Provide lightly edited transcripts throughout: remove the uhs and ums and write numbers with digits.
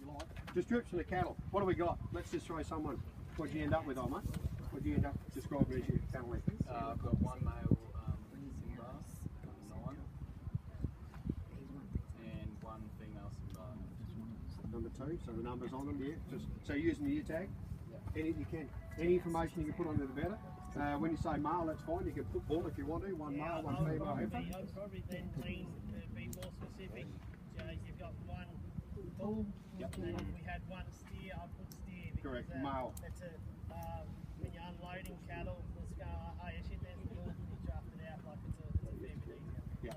you like. Description of cattle. What do we got? Let's just throw someone. What do you end up with, mate? What do you end up describing as your cattle length? I've got one male Simba, 9, and one female Simba. Number 2, so the numbers on them, yeah. Just so you're using the ear tag. Yeah. Any you can, any information you can put on there, the better. When you say male, that's fine. You can put bull if you want to. One male, one female heifer. I'd probably then lean to be more specific. So you've got one bull, and then if we had one steer, I'd put steer. Correct, male. That's when you're unloading cattle, let's go, oh yeah, shit, there's the bull, you draft it out like it's a fair bit easier. Yeah.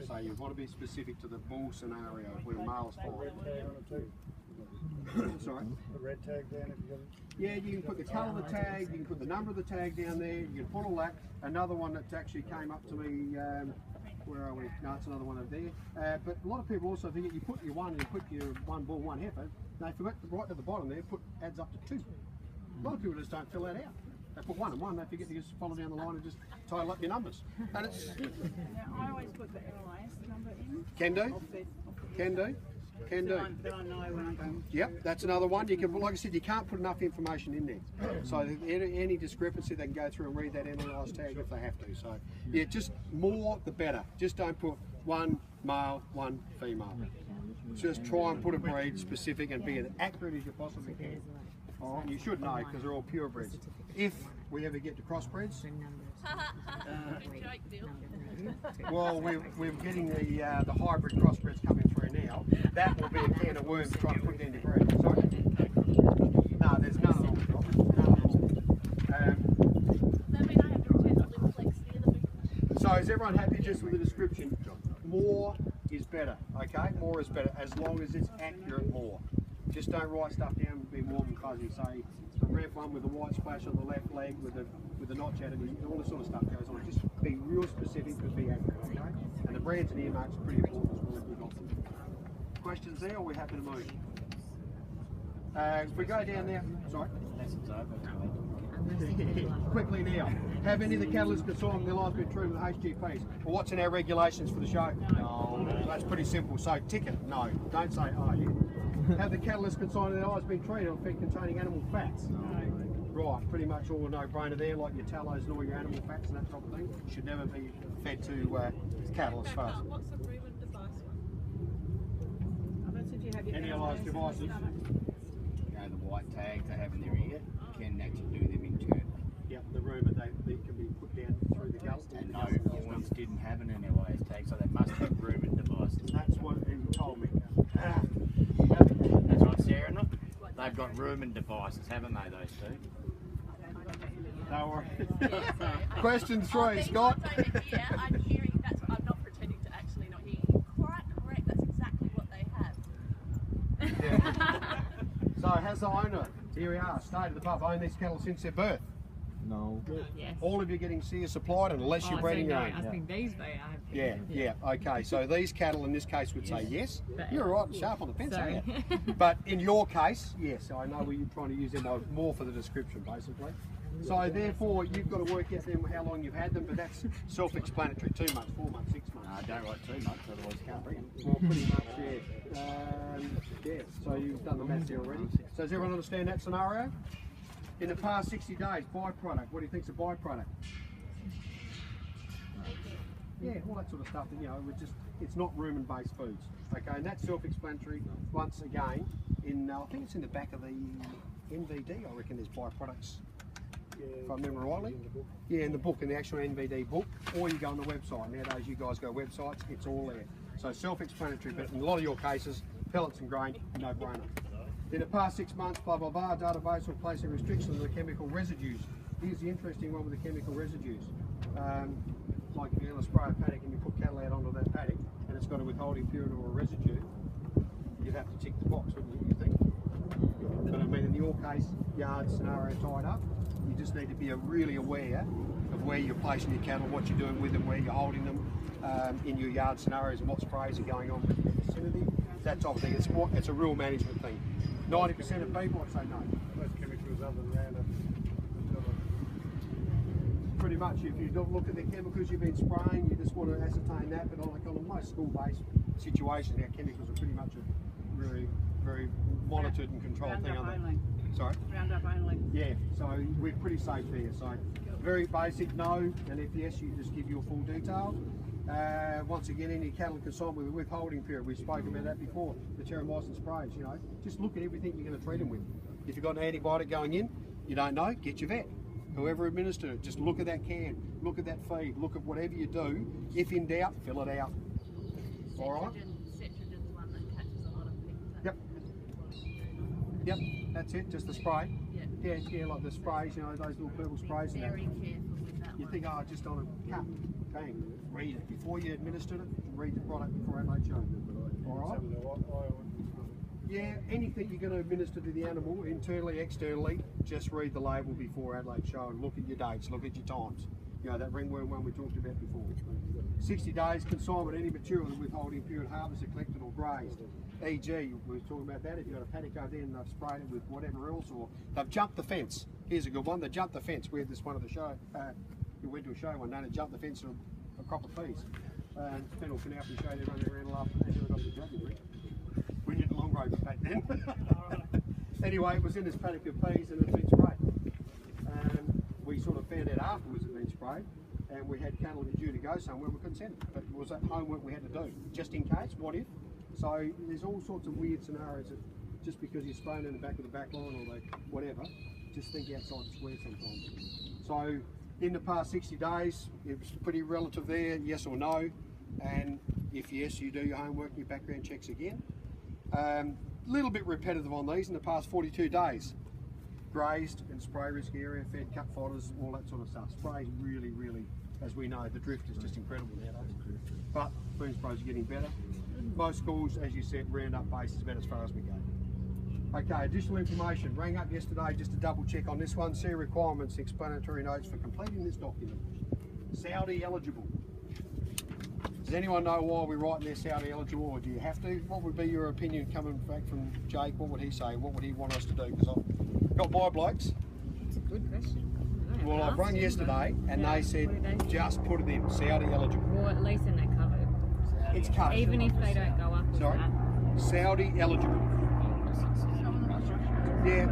So you want to be specific to the bull scenario where male's fine. Sorry? The red tag down if you got it. Yeah, you can put the colour of the tag, you can put the number of the tag down there, you can put all that. Another one that actually came up to me, where are we? No, it's another one over there. But a lot of people also think you put your one and you put your one bull, one heifer. They forget to write at the bottom there, adds up to 2. A lot of people just don't fill that out. They put 1 and 1, they forget to just follow down the line and just total up your numbers. And it's... Now, I always put the LIS number in. Can do. Can do. Can do. But I know when I'm going. Yep, that's another one. You can, like I said, you can't put enough information in there. So any discrepancy, they can go through and read that NLIS tag if they have to. So yeah, just more the better. Just don't put one male, one female. Just try and put a breed specific and be as accurate as you possibly can. All right, you should know because they're all purebreds. If we ever get to crossbreds, well, we're getting the hybrid crossbreds coming through now. That will be a can of worms trying to put it into breed. Sorry? No, there's none of them. So is everyone happy just with the description? More is better, okay? More is better, as long as it's accurate more. Just don't write stuff down and be warm and fuzzy. Say the red one with the white splash on the left leg with the notch out of it, all this sort of stuff goes on. Just be real specific but be accurate, okay? And the brands and earmarks are pretty important as well if we've got them. Questions there, or we're happy to move? If we go down there, sorry. Lessons over. Quickly now, have any of the catalysts consigned their lives been true with HGPs? Or what's in our regulations for the show? No. That's pretty simple. So tick it. No. Don't say, oh yeah. Have the catalysts consigned their lives been treated on feed containing animal fats? No. Right, pretty much all a no-brainer there, like your tallows and all your animal fats and that type of thing. Should never be fed to cattle as far as. What's the rumen device one? Any of those devices? You know, the white tags they have in their ear, you can actually do them internally. Yep, the rumour they can be put down through the gullet. And no, ones didn't have an NLIS tag, so they must have rumen devices. That's what he told me. That's what Sarah not. They've got rumen devices, haven't they, those two? No worries. Question 3, Scott. Yeah, I'm hearing, I'm not pretending to actually not hear you. Quite correct, that's exactly what they have. Yeah. So has the owner, here we are, stated above, owned these cattle since their birth? No. Yes. All of you getting steer supplied unless you're breeding your own? I think these they are. Yeah, okay. So these cattle in this case would say yes. But You're right and sharp on the fence, sorry. aren't you? But in your case, yes. I know where you're trying to use them more for the description, basically. So therefore, you've got to work out then how long you've had them, but that's self-explanatory. 2 months, 4 months, 6 months. Don't write too much, otherwise you can't bring them. Well, pretty much, yeah. Yeah, so you've done the maths here already. So does everyone understand that scenario? In the past 60 days, byproduct. What do you think's a byproduct? Yeah, all that sort of stuff. That, you know, it's not rumen-based foods. Okay, and that's self-explanatory. Once again, I think it's in the back of the NVD. I reckon there's byproducts. If I remember rightly. Yeah, in the book, in the actual NVD book, or you go on the website. Nowadays, you guys go websites. It's all there. So self-explanatory, but in a lot of your cases, pellets and grain, no-brainer. In the past 6 months, blah, blah, blah, database will place a restriction on the chemical residues. Here's the interesting one with the chemical residues. Like if you're going to spray a paddock and you put cattle out onto that paddock and it's got a withholding period or a residue, you'd have to tick the box, wouldn't you think? But I mean, in your case, yard scenario tied up, you just need to be really aware of where you're placing your cattle, what you're doing with them, where you're holding them in your yard scenarios and what sprays are going on in the vicinity, that type of thing. It's a real management thing. 90% of people would say no. Less chemicals other than Roundup. Pretty much, if you don't look at the chemicals you've been spraying, you just want to ascertain that. But like on most school-based situations, our chemicals are pretty much very very monitored and controlled thing Roundup on only. that. Sorry? Roundup only. Yeah, so we're pretty safe there. So very basic, no, and if yes, you just give your full detail. Once again, any cattle consignment with a withholding period, we've spoken about that before, the terramycin sprays, you know, just look at everything you're going to treat them with. If you've got an antibiotic going in, you don't know, get your vet. Whoever administered it, just look at that can, look at that feed, look at whatever you do. If in doubt, fill it out. All right? Cetragen's one that catches a lot of things. Yep. Yep, that's it, just the spray. Yeah. Yeah, like the sprays, you know, those little purple sprays. And that. Very careful with that You one. think, oh, just on a cup, bang, read it. Before you administered it, read the product before Adelaide show. All right? Yeah, anything you're going to administer to the animal, internally, externally, just read the label before Adelaide show and look at your dates, look at your times. You know, that ringworm one we talked about before. 60 days, consignment, any material in the withholding period, harvested, collected or grazed. E.g., we were talking about that, if you've got a paddock over there and they've sprayed it with whatever else, or they've jumped the fence. Here's a good one, they jumped the fence. We had this one at the show, we went to a show one day and jumped the fence to a crop of peas. And Fennel Canal can show you running around last and never got the job. We did long road back then. Anyway, it was in this paddock of peas and it had been sprayed. We sort of found out afterwards it had been sprayed, and we had cattle that were due to go somewhere, we couldn't send it. But it was that homework we had to do, just in case, what if? So there's all sorts of weird scenarios that just because you're spraying in the back of the back line or whatever, just think outside the square sometimes. So in the past 60 days, it was pretty relative there, yes or no. And if yes, you do your homework, your background checks again. Little bit repetitive on these in the past 42 days. Grazed and spray risk area, fed, cut fodders, all that sort of stuff. Sprays really, really, as we know, the drift is just incredible nowadays. But boom sprays are getting better. Most schools, as you said, roundup base is about as far as we go. Okay, additional information. Rang up yesterday just to double check on this one. See requirements, explanatory notes for completing this document. Saudi eligible. Does anyone know why we're writing there Saudi eligible, or do you have to? What would be your opinion coming back from Jake? What would he say? What would he want us to do? Because I've got my blokes. It's a good question. Well, I rang yesterday and they said just put it in Saudi eligible. Well, at least then they're covered. It's covered. Even if they don't go up with Sorry? that. Saudi eligible. Yeah.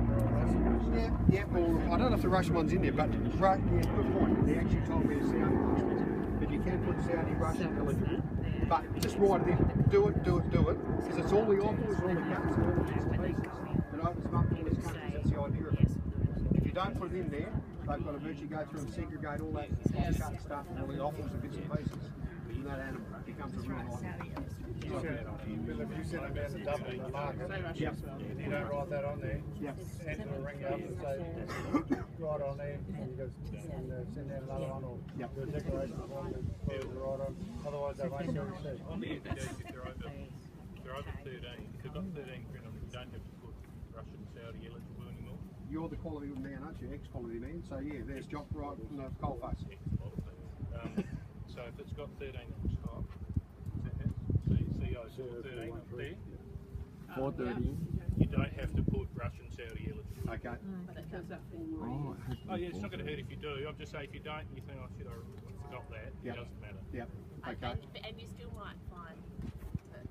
Yeah, well, I don't know if the Russian one's in there, but yeah, good point. They actually told me it's Saudi last week. But you can put Saudi Russian eligible. But just write it in. Do it, do it, do it. Because it's all the offers, all the cuts, all the bits and pieces that opens them up to all these countries. That's the idea of it. If you don't put it in there, they've got to virtually go through and segregate all that cut stuff and all the offers and bits and pieces. And that animal becomes a real life. Bill, if you send them down to Dublin in the market, Yep. and you don't write that on there, Yep. Angela will ring you up and say, write on there, and you go send down another one, or Yep. do a declaration form and put it right on, otherwise they won't get received. If they're over 13, if they've got 13 print on it, you don't have to put Russian Saudi eligible anymore. You're the quality man, aren't you? Ex-quality man. So yeah, there's Jock right in the coalface. So if it's got 13 on top, CO 13 up there, 430. you don't have to put Russian Saudi eligible. Okay. Because that form Oh yeah, it's not going to hurt if you do. I'm just saying if you don't, you think, oh shit, I forgot that. Yep. It doesn't matter. Yep. Okay. And you still might find that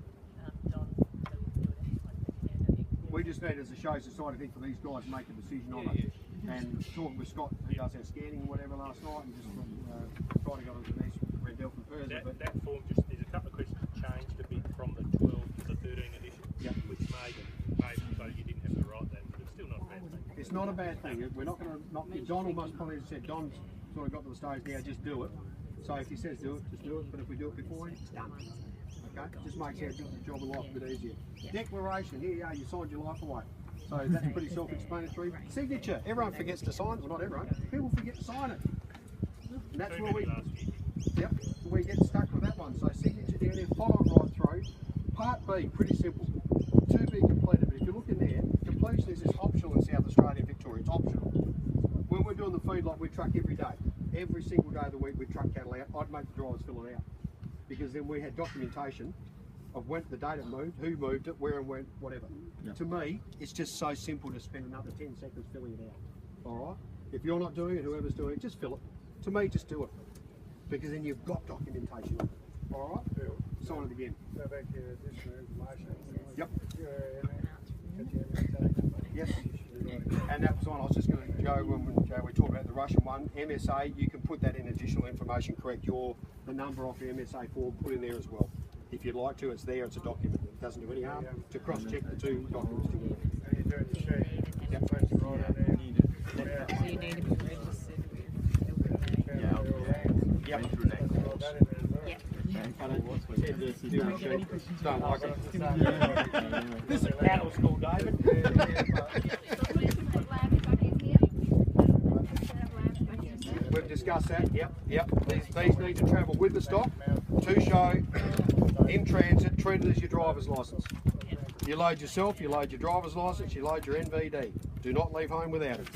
Don will do it anyway. We just need, as a show society thing, for these guys to make a decision on it. And talking with Scott, who does our scanning or whatever last night, and just trying to go into these Red Delphin further. But That form just, there's a couple of questions that changed a bit from the 12 to the 13 edition, Yep. which made so you didn't have to write that, but it's still not a bad thing. it's not a bad thing. We're not going to knock it. Don almost probably said, Don's sort of got to the stage now, just do it. So if he says do it, just do it. But if we do it before, it's done. Okay? Just makes our job of life a bit easier. Declaration, here you are, you signed your life away. So that's pretty self-explanatory. Signature, everyone forgets to sign. Well, not everyone. People forget to sign it. And that's where we, yep, we get stuck with that one. So signature down there, follow it right through. Part B, pretty simple. To be completed. But if you look in there, completion is optional in South Australia and Victoria. It's optional. When we're doing the feedlot, we truck every day. Every single day of the week, we truck cattle out. I'd make the drivers fill it out. Because then we had documentation of when the date it moved, who moved it, where and when, whatever. Yeah. To me, it's just so simple to spend another 10 seconds filling it out. All right? If you're not doing it, whoever's doing it, just fill it. To me, just do it. Because then you've got documentation on it. All right? Bill, Sign it again. go back to your additional information. Yep. If you're in there, Yes. And that was on, I was just going to go when Joe, we talked about the Russian one, MSA, you can put that in additional information, correct the number off the MSA form, put in there as well. If you'd like to, it's there, it's a document. It doesn't do any harm to cross-check the two documents together. And you're doing the sheet. Yep. Press right on there. So you need to be registered with Yep. Yep. Don't like it. This is a cattle school, David. We've discussed that, yep. These need to travel with the stock to show in transit, treated as your driver's licence. You load yourself, you load your driver's licence, you load your NVD. Do not leave home without it.